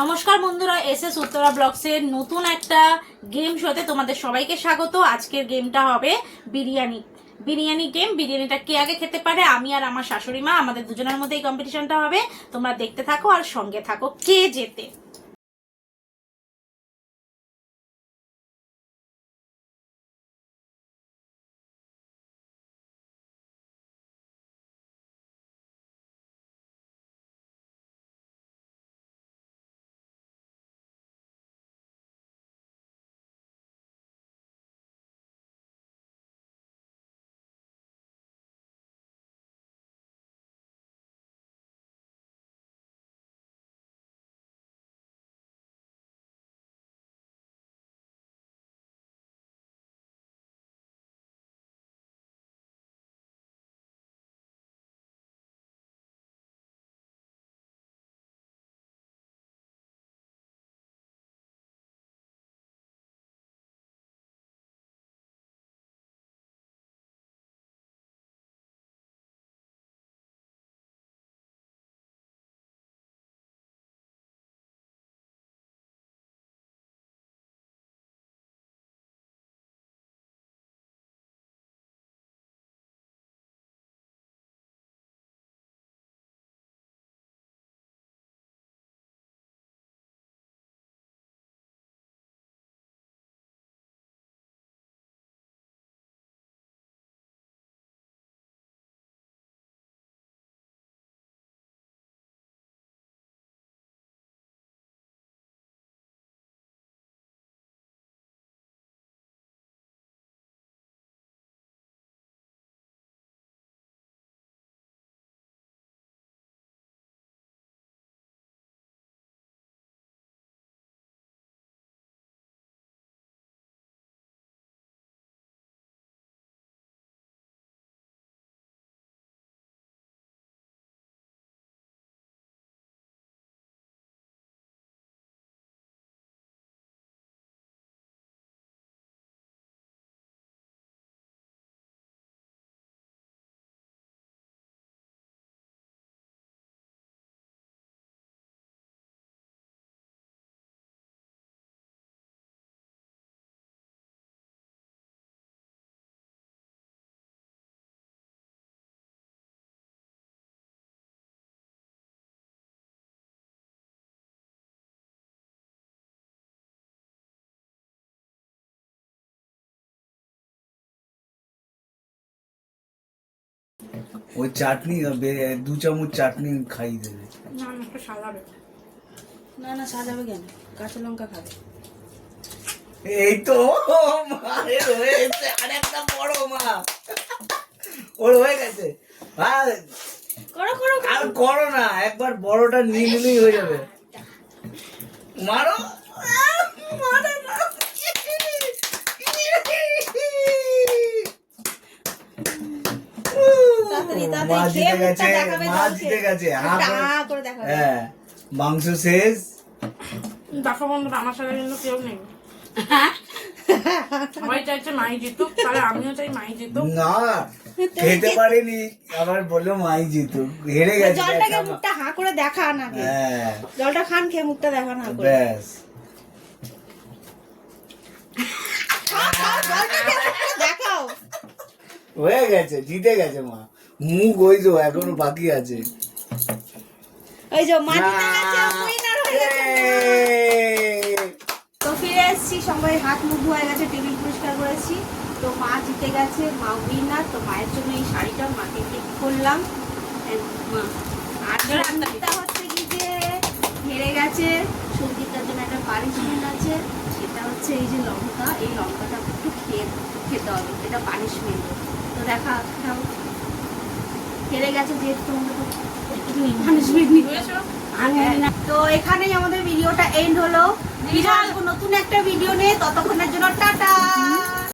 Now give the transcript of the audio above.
নমস্কার বন্ধুরা, এসএস উত্তরা ব্লগসের নতুন একটা গেম শোতে তোমাদের সবাইকে স্বাগত। আজকের গেমটা হবে বিরিয়ানি গেম। বিরিয়ানিটা কে আগে খেতে পারে, আমি আর আমার শাশুড়ি মা, আমাদের দুজনের মধ্যে এই কম্পিটিশনটা হবে। তোমরা দেখতে থাকো আর সঙ্গে থাকো কে জেতে। ওই চাটনি 2 চামচ চাটনি খাইয়ে দেবে। না না, একটু সাজাবে। না সাজাবে কেন, কাঁচা লঙ্কা খাবে। এই তো মায়ের হয়েছে আরেকটা বড় মা, ওর হয়ে গেছে। আর করো করো আর করো না, একবার বড়টা নিয়ে নিলেই হয়ে যাবে। মারো মারো না। মা জিতে গেছে, মা জিতে গেছে। হ্যাঁ, মাংস শেষ। দেখো বন্ধুরা, আমার সাথে কিন্তু কেউ নেই। সবাই চাইছে মাই জিতুক, তাহলে আমিও চাই মাই জিতুক। না, খেতে পারিনি, আবার বললো মাই জিতুক, হেরে গেছে। জলটাকে মুখটা হাঁ করে দেখা না, হ্যাঁ জলটা খান খেয়ে মুখটা দেখা না করে। ব্যাস, দেখাও, হয়ে গেছে, জিতে গেছে মা। মুখ ওই যে এখনো বাকি আছে। ওই যে মাটিতে গেছে, উইনার হয়ে গেছে। তো ফিরে এসেছি, সবাই হাত মুখ ধোয়া গেছে, টেবিল পরিষ্কার করেছি। তো মা জিতে গেছে, মা উইনার। তো মায়ের জন্য এই শাড়িটা মাকে গিফট করলাম। আর সঙ্গীতা হচ্ছে কি যে হেরে গেছে, সঙ্গীতার জন্য একটা পানিশমেন্ট আছে। সেটা হচ্ছে এই যে লঙ্কা, এই লঙ্কাটা একটু খেতে হবে, এটা পানিশমেন্ট। তো দেখা হেরে গেছে যেহেতু তো এখানেই আমাদের ভিডিওটা এন্ড হলো। নতুন একটা ভিডিও নিয়ে, ততক্ষণের জন্য টাটা।